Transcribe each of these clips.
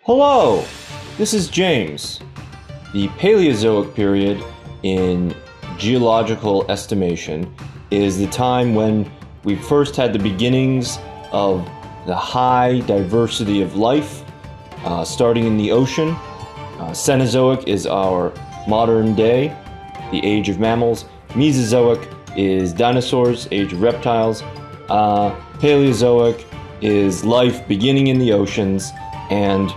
Hello, this is James. The Paleozoic period in geological estimation is the time when we first had the beginnings of the high diversity of life, starting in the ocean. Cenozoic is our modern day, the age of mammals. Mesozoic is dinosaurs, age of reptiles. Paleozoic is life beginning in the oceans, and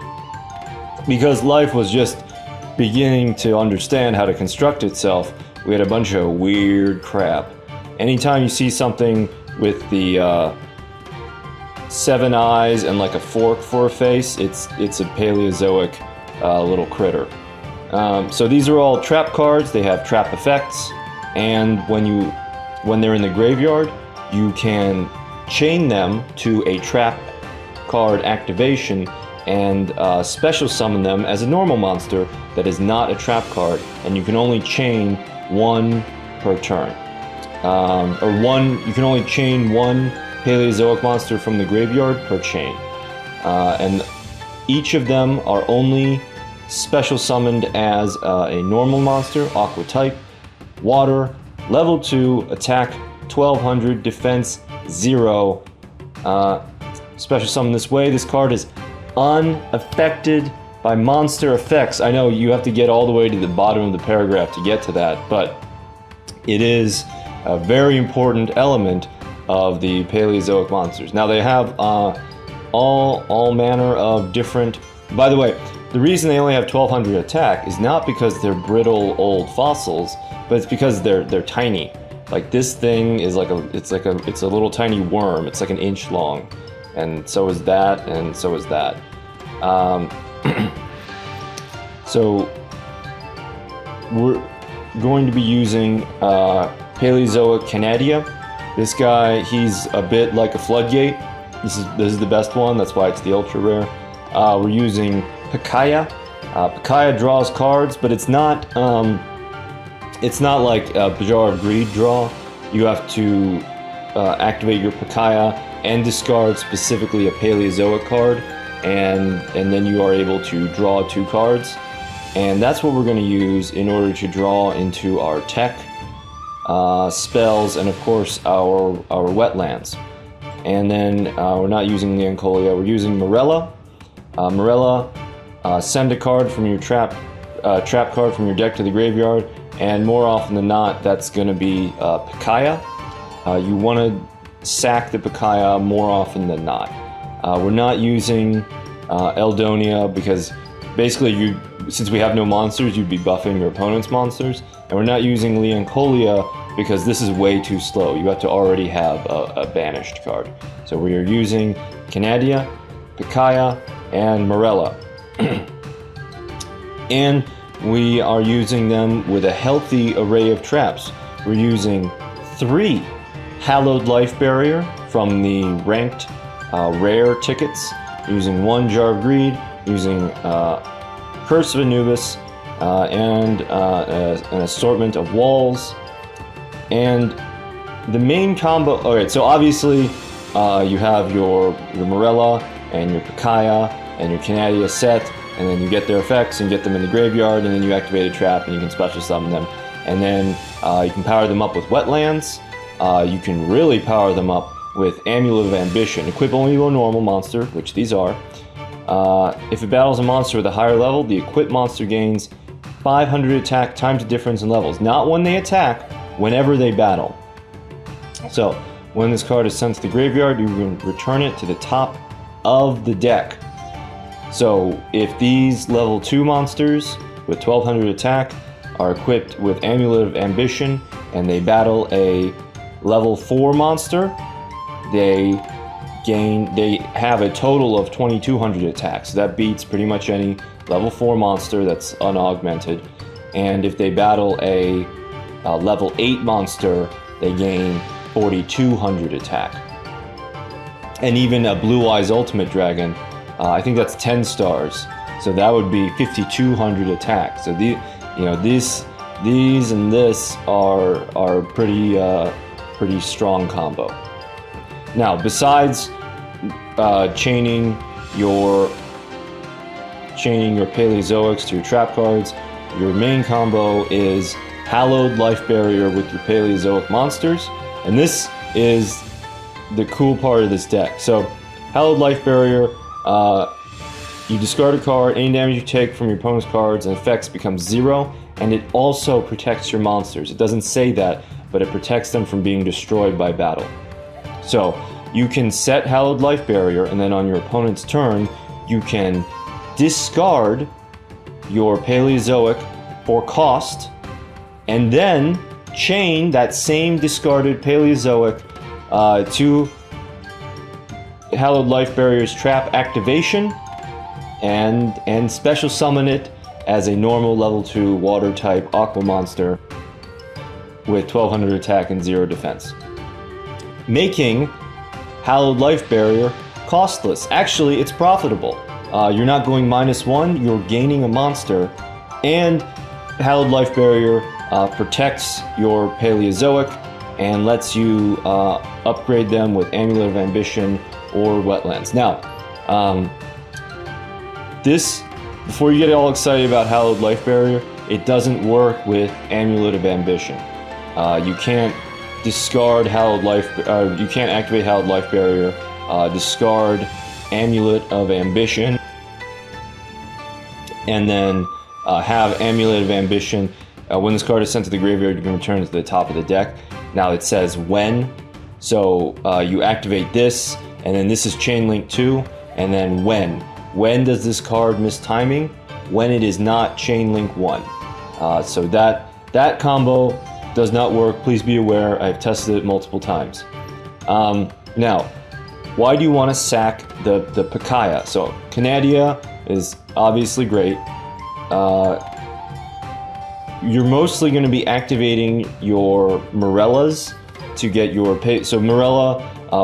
because life was just beginning to understand how to construct itself, we had a bunch of weird crap. Anytime you see something with the 7 eyes and like a fork for a face, it's a Paleozoic little critter. So these are all trap cards. They have trap effects, and when they're in the graveyard, you can chain them to a trap card activation and special summon them as a normal monster that is not a trap card, and you can only chain one per turn. You can only chain one Paleozoic monster from the graveyard per chain. And each of them are only special summoned as a normal monster, aqua type, water, level 2, attack 1200, defense 0. Special summon this way. This card is unaffected by monster effects. I know you have to get all the way to the bottom of the paragraph to get to that, but it is a very important element of the Paleozoic monsters. Now they have all manner of different. By the way, the reason they only have 1200 attack is not because they're brittle old fossils, but it's because they're tiny. Like this thing is it's a little tiny worm. It's like an inch long, and so is that, and so is that. So we're going to be using Paleozoic Canadia. This guy, he's a bit like a floodgate. This is the best one. That's why it's the ultra rare. We're using Pacaya. Pacaya draws cards, but it's not like a Jar of Greed draw. You have to activate your Pacaya and discard specifically a Paleozoic card, and then you are able to draw 2 cards. And that's what we're going to use in order to draw into our tech, spells, and of course our wetlands. And then we're not using Leoncolia, we're using Morella. Morella, send a card from your trap card from your deck to the graveyard, and more often than not, that's going to be Pacaya. You want to sack the Pacaya more often than not. We're not using Eldonia because basically since we have no monsters, you'd be buffing your opponent's monsters. And we're not using Leoncolia because this is way too slow. You have to already have a banished card. So we are using Canadia, Pacaya, and Morella. And we are using them with a healthy array of traps. We're using 3 Hallowed Life Barrier from the ranked rare tickets, using 1 Jar of Greed, using Curse of Anubis, and an assortment of walls. And the main combo. Alright, so obviously you have your Morella and your Pacaya and your Canadia set, and then you get their effects and get them in the graveyard, and then you activate a trap and you can special summon them. And then you can power them up with wetlands. You can really power them up with Amulet of Ambition. Equip only to a normal monster, which these are. If it battles a monster with a higher level, the equipped monster gains 500 attack times the difference in levels. Not when they attack, whenever they battle. So, when this card is sent to the graveyard, you can return it to the top of the deck. So, if these level 2 monsters with 1200 attack are equipped with Amulet of Ambition and they battle a level 4 monster, they have a total of 2200 attacks. So that beats pretty much any level 4 monster that's unaugmented. And if they battle a level 8 monster, they gain 4200 attack. And even a Blue Eyes Ultimate Dragon, I think that's 10 stars, so that would be 5200 attack. So these and this are pretty strong combo. Now, besides chaining your chaining your Paleozoics to your trap cards. Your main combo is Hallowed Life Barrier with your Paleozoic monsters, and this is the cool part of this deck. So, Hallowed Life Barrier, you discard a card, any damage you take from your opponent's cards and effects becomes 0, and it also protects your monsters. It doesn't say that, but it protects them from being destroyed by battle. So, you can set Hallowed Life Barrier, and then on your opponent's turn, you can discard your Paleozoic for cost, and then chain that same discarded Paleozoic to Hallowed Life Barrier's trap activation, and special summon it as a normal level 2 water type aqua monster with 1200 attack and 0 defense, making Hallowed Life Barrier costless. Actually, it's profitable. You're not going -1, you're gaining a monster, and Hallowed Life Barrier protects your Paleozoic and lets you upgrade them with Amulet of Ambition or Wetlands. Now, before you get all excited about Hallowed Life Barrier, it doesn't work with Amulet of Ambition. You can't discard Hallowed Life. You can't activate Hallowed Life Barrier. Discard Amulet of Ambition, and then have Amulet of Ambition. When this card is sent to the graveyard, you can return it to the top of the deck. Now it says when, so you activate this, and then this is Chain Link 2, and then when. When does this card miss timing? When it is not Chain Link 1. So that combo does not work. Please be aware. I've tested it multiple times. Now, why do you want to sack the Pikaia? So Canadia is obviously great. You're mostly going to be activating your Morellas to get your so Morella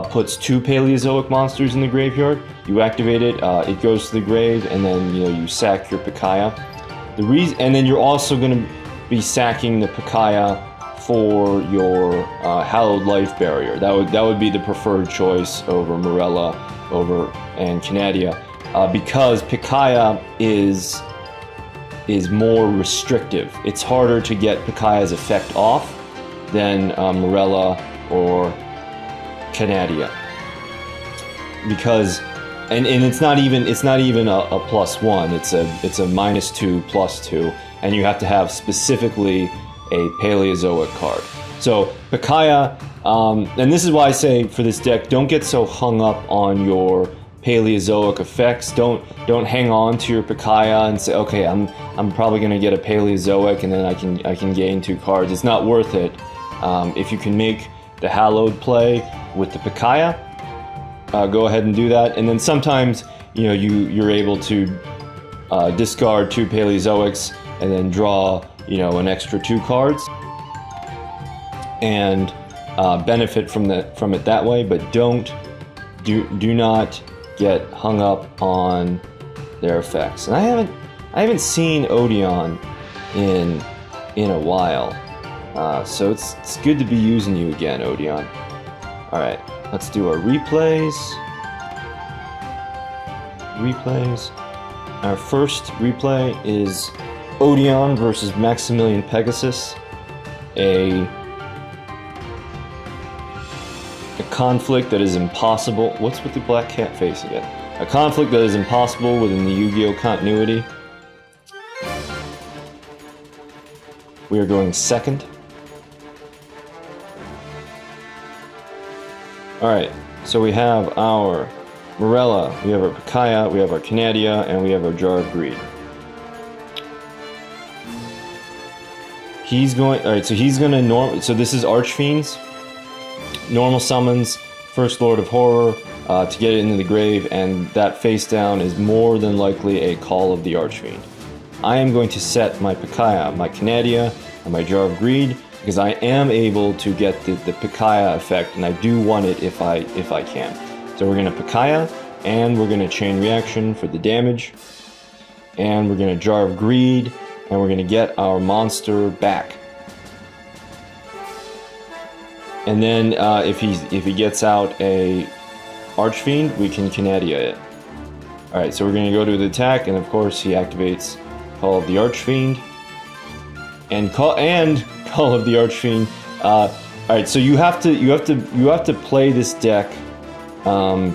puts 2 Paleozoic monsters in the graveyard. You activate it, it goes to the grave, and then you sack your Pikaia. And then you're also going to be sacking the Pikaia for your Hallowed Life Barrier. That would be the preferred choice over Morella and Canadia, because Pikaia is more restrictive. It's harder to get Pikaia's effect off than Morella or Canadia, because and it's not even a +1. It's a -2 +2, and you have to have specifically a Paleozoic card. So Pikaia, and this is why I say for this deck, don't get so hung up on your Paleozoic effects. Don't hang on to your Pikaia and say, okay, I'm probably gonna get a Paleozoic and then I can gain 2 cards. It's not worth it. If you can make the Hallowed play with the Pikaia, go ahead and do that. And then sometimes you're able to discard 2 Paleozoics and then draw an extra 2 cards and benefit from it that way. But do not get hung up on their effects. And I haven't seen Odion in a while, so it's good to be using you again, Odion. All right, let's do our replays. Our first replay is Odion versus Maximilian Pegasus, a conflict that is impossible. What's with the black cat face again? A conflict that is impossible within the Yu-Gi-Oh! Continuity. We are going second. Alright, so we have our Morella, we have our Pikaia, we have our Canadia, and we have our Jar of Greed. Alright, so he's going to so this is Archfiends. Normal summons First Lord of Horror to get it into the grave, and that face down is more than likely a Call of the Archfiend. I am going to set my Pikaia, my Canadia, and my Jar of Greed, because I am able to get the Pikaia effect, and I do want it if I can. So we're going to Pikaia, and we're going to Chain Reaction for the damage, and we're going to Jar of Greed, and we're going to get our monster back. And then if he gets out a Archfiend, we can Canadia it. Alright, so we're going to go to the attack, and of course he activates Call of the Archfiend. And Call of the Archfiend. Alright, so you have to play this deck a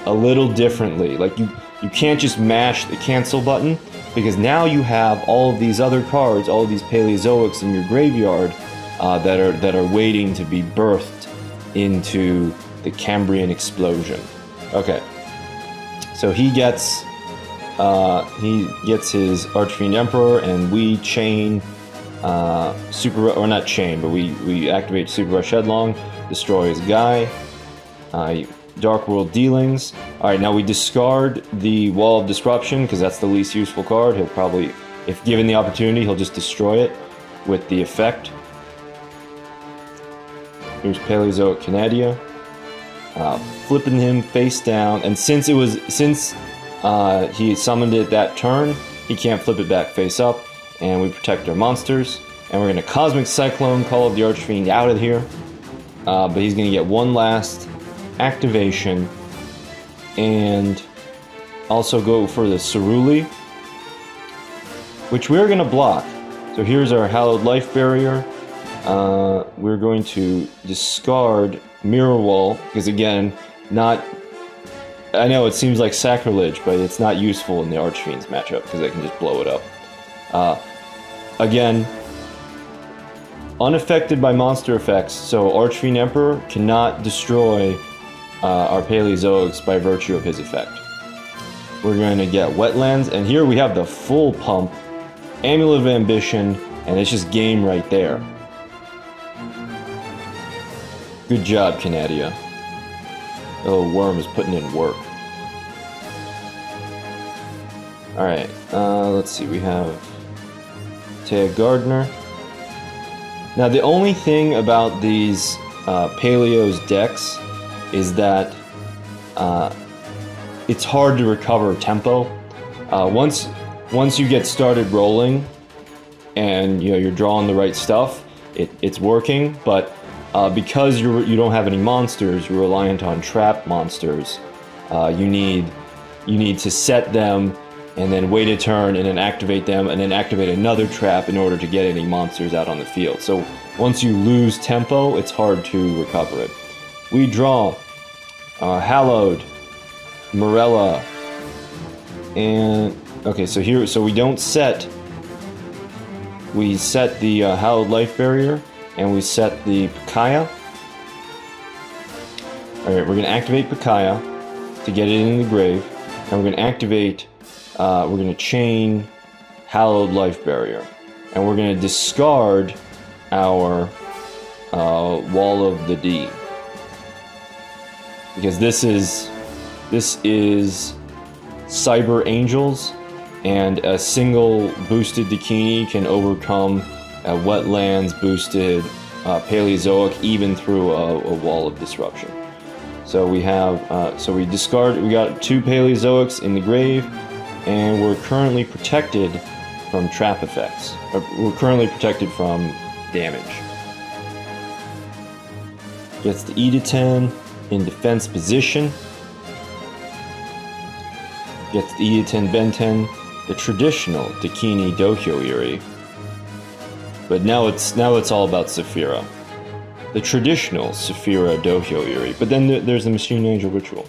little differently. Like you can't just mash the cancel button, because now you have all of these other cards, all of these Paleozoics in your graveyard that are waiting to be birthed into the Cambrian explosion. Okay, so he gets his Archfiend Emperor, and we chain or not chain, but we activate Super Rush Headlong, destroy his guy. Dark World Dealings. Alright, now we discard the Wall of Disruption, because that's the least useful card. He'll probably, if given the opportunity, he'll just destroy it with the effect. Here's Paleozoic Canadia. Flipping him face down, and since he summoned it that turn, he can't flip it back face up, and we protect our monsters. And we're going to Cosmic Cyclone Call of the Archfiend out of here, but he's going to get one last activation, and also go for the Ceruli, which we're going to block. So here's our Hallowed Life Barrier. We're going to discard Mirror Wall, because again, I know it seems like sacrilege, but it's not useful in the Archfiend's matchup, because they can just blow it up. Again, unaffected by monster effects, so Archfiend Emperor cannot destroy our Paleozoics by virtue of his effect. We're going to get Wetlands, and here we have the full pump, Amulet of Ambition, and it's just game right there. Good job, Canadia. The little worm is putting in work. Alright, let's see, we have Taya Gardner. Now, the only thing about these Paleo's decks is that it's hard to recover tempo. Once you get started rolling, and you're drawing the right stuff, it's working. But because you don't have any monsters, you're reliant on trap monsters. You need to set them, and then wait a turn, and then activate them, and then activate another trap in order to get any monsters out on the field. So once you lose tempo, it's hard to recover it. We draw Hallowed, Morella, and okay, so we don't set. We set the Hallowed Life Barrier, and we set the Pacaya. Alright, we're going to activate Pacaya to get it in the grave, and we're going to activate, we're going to chain Hallowed Life Barrier, and we're going to discard our Wall of the D. Because this is Cyber Angels, and a single boosted Dakini can overcome a Wetlands boosted Paleozoic even through a Wall of Disruption. So we have, so we got 2 Paleozoics in the grave, and we're currently protected from trap effects. We're currently protected from damage. Gets the Odion in defense position. Gets the Odion Benten, the traditional Dakini Dohyo Iri. But now it's all about Saphira. The traditional Saphira Dohyo Iri. But then there's the Machine Angel Ritual.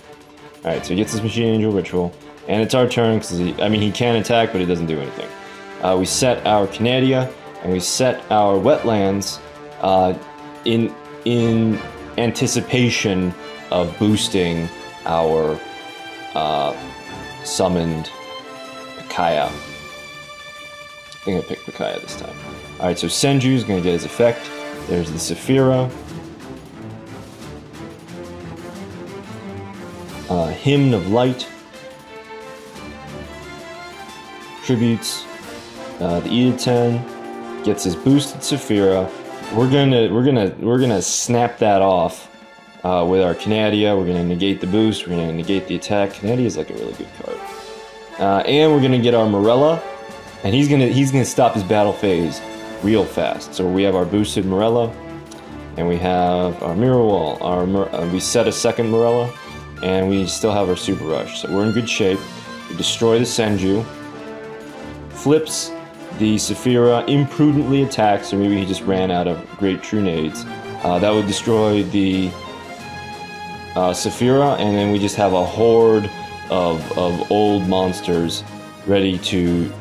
Alright, so he gets his Machine Angel Ritual, and it's our turn, because he can attack, but he doesn't do anything. We set our Canadia, and we set our Wetlands in anticipation of boosting our summoned Pacaya. I think I picked Pacaya this time. Alright, so Senju's going to get his effect. There's the Saphira. Hymn of Light. Tributes. The Odion gets his boosted Saphira. We're gonna snap that off with our Canadia. We're gonna negate the boost. We're gonna negate the attack. Canadia is like a really good card. And we're gonna get our Morella, and he's gonna stop his battle phase real fast. So we have our boosted Morella, and we have our Mirror Wall. We set a second Morella, and we still have our Super Rush. So we're in good shape. We destroy the Senju. Flips the Saphira, imprudently attacks, or maybe he just ran out of Great True Nades. That would destroy the Saphira, and then we just have a horde of old monsters ready to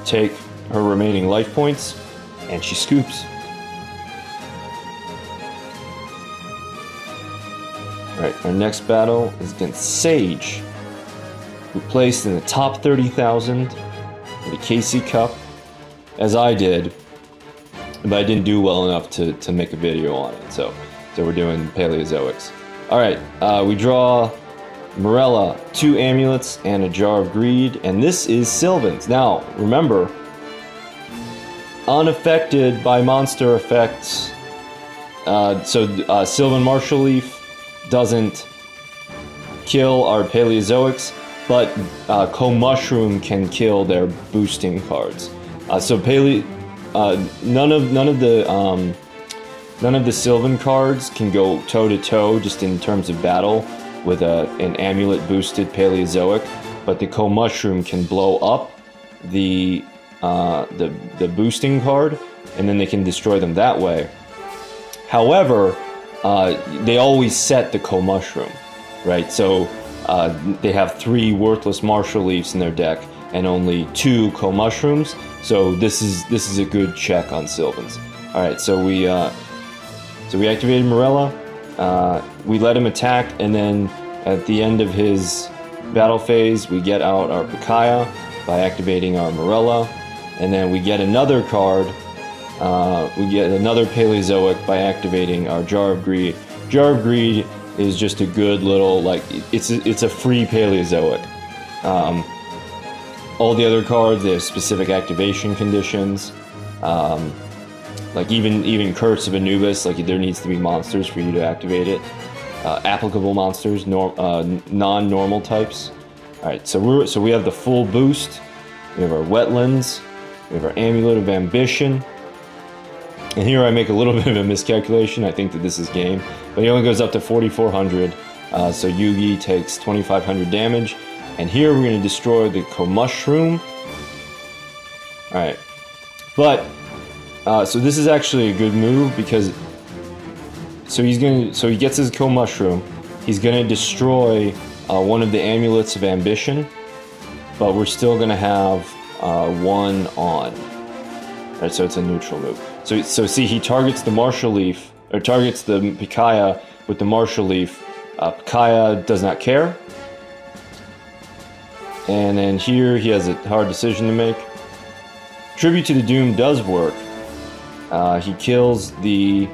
take her remaining life points, and she scoops. Alright, our next battle is against Sage, who placed in the top 30,000 in the KC Cup, as I did, but I didn't do well enough to make a video on it, so we're doing Paleozoics. Alright, we draw Morella, 2 amulets, and a Jar of Greed, and this is Sylvan's. Now, remember, unaffected by monster effects, Sylvan Martial Leaf doesn't kill our Paleozoics, but Co-Mushroom can kill their boosting cards. None of the Sylvan cards can go toe to toe just in terms of battle with an amulet boosted Paleozoic, but the Co-Mushroom can blow up the boosting card, and then they can destroy them that way. However, they always set the Co-Mushroom, right? So they have 3 worthless Martial Leafs in their deck and only 2 Co-Mushrooms. So this is a good check on Sylvans. All right, so we activated Morella. We let him attack, and then at the end of his battle phase, we get out our Pikaia by activating our Morella, and then we get another card. We get another Paleozoic by activating our Jar of Greed. Jar of Greed is just a good little, like, it's a free Paleozoic. All the other cards, they have specific activation conditions. Like even Curse of Anubis, like there needs to be monsters for you to activate it. Applicable monsters, non-normal types. All right, so we have the full boost. We have our Wetlands. We have our Amulet of Ambition. And here I make a little bit of a miscalculation. I think that this is game, but he only goes up to 4,400. So Yugi takes 2,500 damage. And here we're going to destroy the Co-Mushroom. All right, but so this is actually a good move because so he gets his Co-Mushroom. He's going to destroy one of the Amulets of Ambition, but we're still going to have 1 on. All right, so it's a neutral move. So see, he targets the Martial Leaf, or targets the Pikaia with the Martial Leaf. Pikaia does not care. And then here he has a hard decision to make. Tribute to the Doom does work. He kills the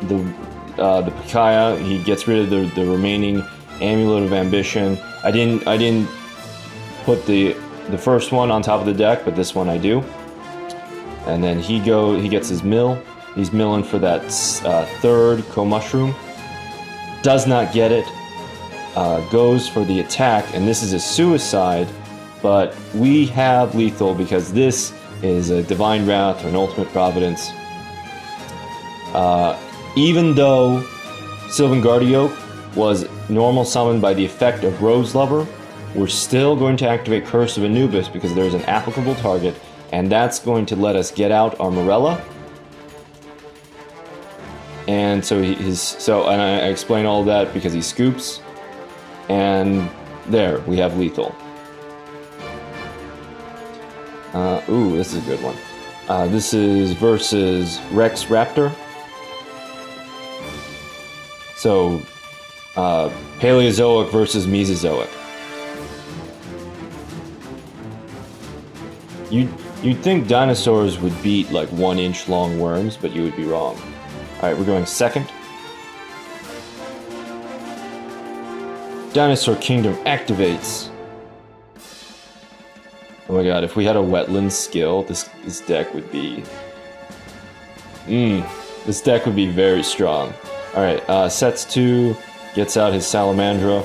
Pikaia. He gets rid of the remaining Amulet of Ambition. I didn't put the first one on top of the deck, but this one I do. And then he gets his mill. He's milling for that 3rd Co-Mushroom. Does not get it. Goes for the attack, and this is a suicide, but we have lethal because this is a Divine Wrath or an Ultimate Providence. Even though Sylvan Guardiope was normal summoned by the effect of Rose Lover, we're still going to activate Curse of Anubis because there's an applicable target, and that's going to let us get out our Morella. And so and I explain all that because he scoops. And there, we have lethal. Ooh, this is a good one. This is versus Rex Raptor. So, Paleozoic versus Mesozoic. You'd think dinosaurs would beat like 1-inch long worms, but you would be wrong. Alright, we're going second. Dinosaur Kingdom activates. Oh my god, if we had a Wetlands skill, this deck would be... this deck would be very strong. Alright, sets 2, gets out his Salamandra,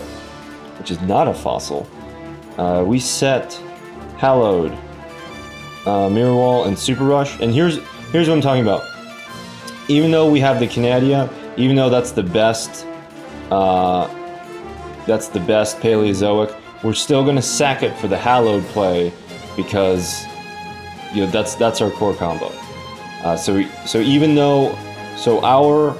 which is not a fossil. We set Hallowed, Mirror Wall, and Super Rush, and here's what I'm talking about. Even though we have the Canadia, even though that's the best that's the best Paleozoic. We're still going to sack it for the Hallowed play because that's our core combo. So even though our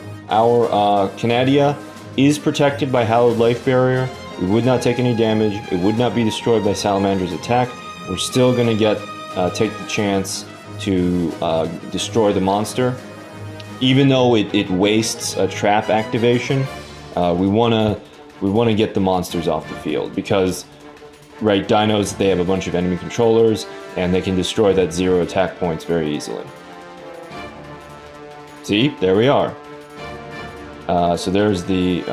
Canadia is protected by Hallowed Life Barrier, we would not take any damage. It would not be destroyed by Salamandra's attack. We're still going to take the chance to destroy the monster. Even though it wastes a trap activation, we want to get the monsters off the field because, right, dinos, they have a bunch of enemy controllers and they can destroy that 0 attack points very easily. See, there we are. So there's the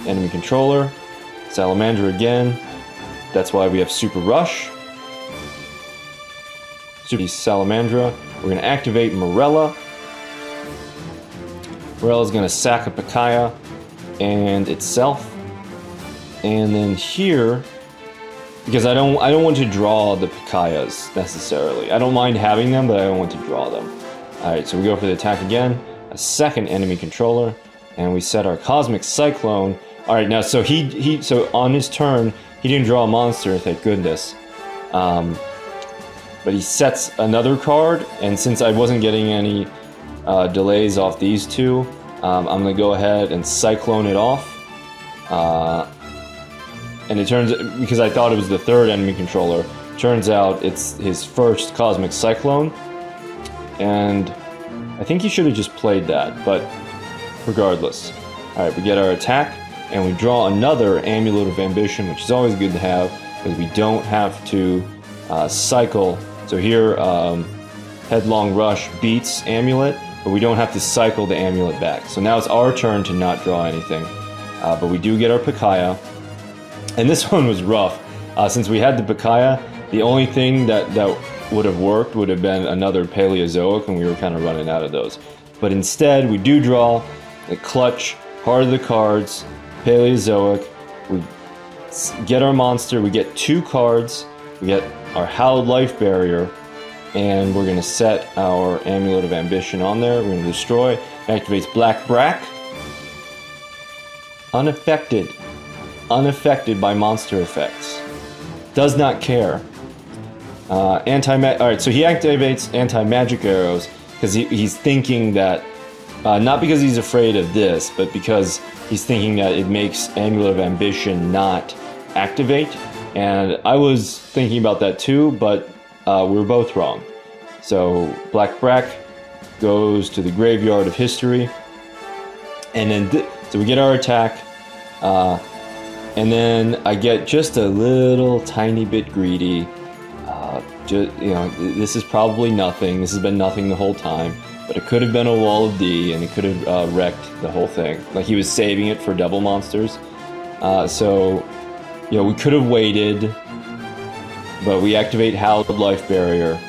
enemy controller, Salamandra again. That's why we have Super Rush. Super Salamandra. We're going to activate Morella. Morella's going to sack a Picaya and itself. And then here, because I don't want to draw the Picayas necessarily. I don't mind having them, but I don't want to draw them. Alright, so we go for the attack again. A second enemy controller. And we set our Cosmic Cyclone. Alright, now so so on his turn, he didn't draw a monster, thank goodness. But he sets another card, and since I wasn't getting any delays off these two, I'm going to go ahead and Cyclone it off. And it turns, because I thought it was the third enemy controller, turns out it's his first Cosmic Cyclone. And I think he should have just played that, but regardless. Alright, we get our attack, and we draw another Amulet of Ambition, which is always good to have, because we don't have to cycle. So here, Headlong Rush beats Amulet, but we don't have to cycle the Amulet back. So now it's our turn to not draw anything. But we do get our Picaya. And this one was rough. Since we had the Picaya, the only thing that would have worked would have been another Paleozoic, and we were kind of running out of those. But instead, we do draw the clutch, heart of the cards, Paleozoic. We get our monster, we get 2 cards, we get our Hallowed Life Barrier, and we're going to set our Amulet of Ambition on there. We're going to destroy. It activates Black Brack. Unaffected. Unaffected by monster effects. Does not care. Alright, so he activates anti-magic arrows because he's thinking that, not because he's afraid of this, but because he's thinking that it makes Amulet of Ambition not activate. And I was thinking about that too, but we were both wrong. So Black Brack goes to the Graveyard of History, and then so we get our attack, and then I get just a little tiny bit greedy. This is probably nothing. This has been nothing the whole time, but it could have been a Wall of D, and it could have wrecked the whole thing. Like he was saving it for double monsters. So we could have waited, but we activate Hallowed Life Barrier.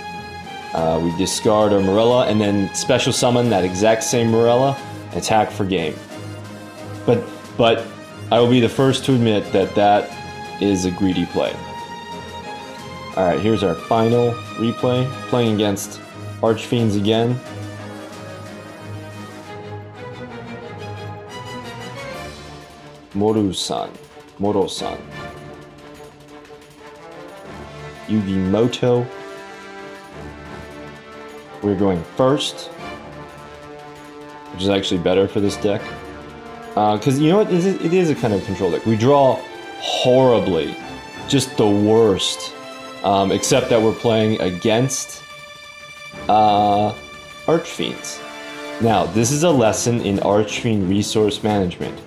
We discard our Morella, and then special summon that exact same Morella, attack for game. But I will be the first to admit that that is a greedy play. Alright, here's our final replay, playing against Archfiends again. Moro-san. Yugimoto. We're going first, which is actually better for this deck. Because you know what? It is a kind of control deck. We draw horribly. Just the worst. Except that we're playing against Archfiends. Now, this is a lesson in Archfiend resource management.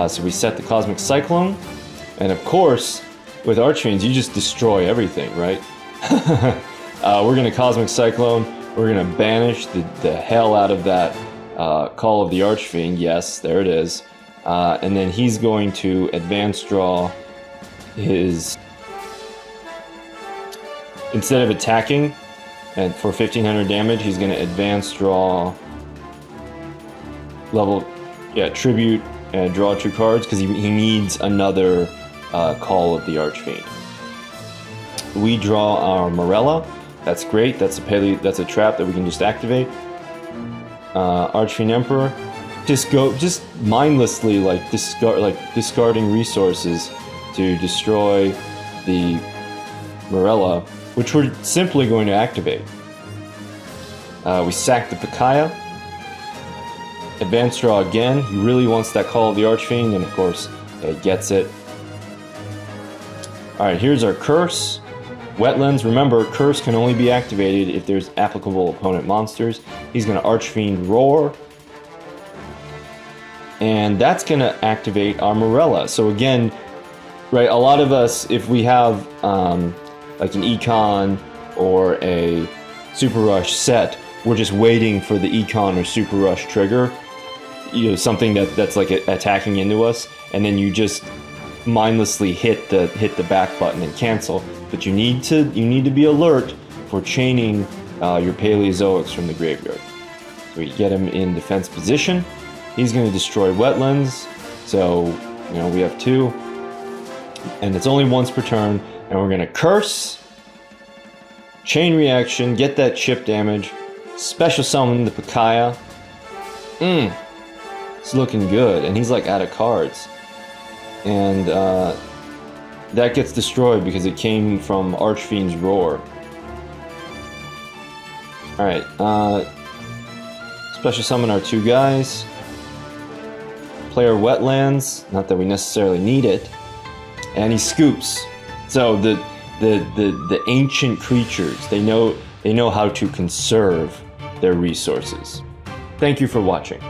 So we set the Cosmic Cyclone, and of course, with Archfiends, you just destroy everything, right? We're going to Cosmic Cyclone, we're going to banish the hell out of that Call of the Archfiend, yes, there it is. And then he's going to advance draw his... Instead of attacking, and for 1500 damage, he's going to advance draw tribute and draw 2 cards because he needs another Call of the Archfiend. We draw our Morella. That's great. That's a trap that we can just activate. Archfiend Emperor, just mindlessly discarding resources to destroy the Morella, which we're simply going to activate. We sack the Picaya. Advance draw again. He really wants that Call of the Archfiend, and of course, it gets it. Alright, here's our Curse. Wetlands, remember, Curse can only be activated if there's applicable opponent monsters. He's going to Archfiend Roar. And that's going to activate our Morella. So again, right, a lot of us, if we have like an Econ or a Super Rush set, we're just waiting for the Econ or Super Rush trigger. You know, something that's like attacking into us, and then you just mindlessly hit the back button and cancel. But you need to be alert for chaining your Paleozoics from the graveyard. So we get him in defense position. He's going to destroy Wetlands, so you know we have 2, and it's only once per turn. And we're going to Curse, Chain Reaction, get that chip damage, Special Summon the Picaya. It's looking good, and he's like out of cards, and that gets destroyed because it came from Archfiend's Roar. Alright, Special Summon our 2 guys. Player Wetlands, not that we necessarily need it, and he scoops. So the ancient creatures, they know how to conserve their resources. Thank you for watching.